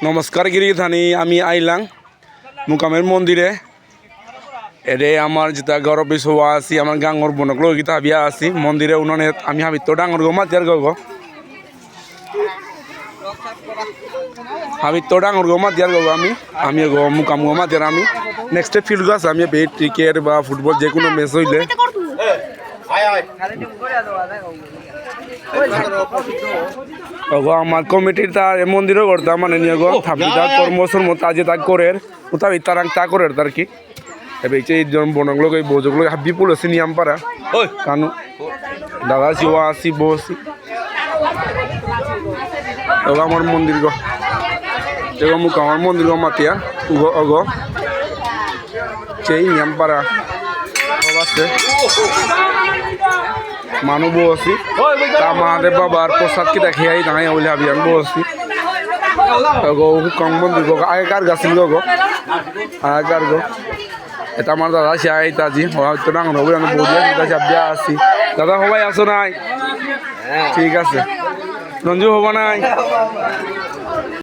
নমস্কার গিরি থানি আমি আইলাং মুকামের মন্দিরে এরে আমার যেটা গৌরব হওয়া আছি আমার গাঙর বনক লগিতা হাবিয়া আছি মন্দিরে উনানে আমি হাবিত ডাঙর গো মাতিয়ার গো হাবিত ডাঙর গো মাতিয়ার গো আমি গো মুকাম গো মাতিয়ার আমি নেক্সট ফিল্ড গাছ আমি বে ক্রিকেট বা ফুটবল যে কোনো ম্যাচ হইলে আমার কমিটির তার মন্দিরও করতাম মানে নিয়ে গো থাপিটা কর্মসর মতো আজ তা করে ওটা তারাং তা করে আর কি এবার এই বনগুলো এই বোঝগুলো হাবি পুলসি নিয়াম পারা কানু দাদা শিওয়া আসি বসি আমার মন্দির গো দেখো মুখ আমার মন্দির গো মাতিয়া গো অগো সেই নিয়াম পারা আছে মানুষ বসি তা মহাদেব বাবার প্রসাদ কি দেখে আই দাঁড়াই বলে ভাবি আমি বসি গো কম মন্দির গো আগেকার গাছিল গো আগেকার গো এটা আমার দাদা সে আই তাজি হয়তো ডাঙর হবে আমি বলিয়া চাপিয়া আসি দাদা সবাই আসো নাই ঠিক আছে রঞ্জু হবা নাই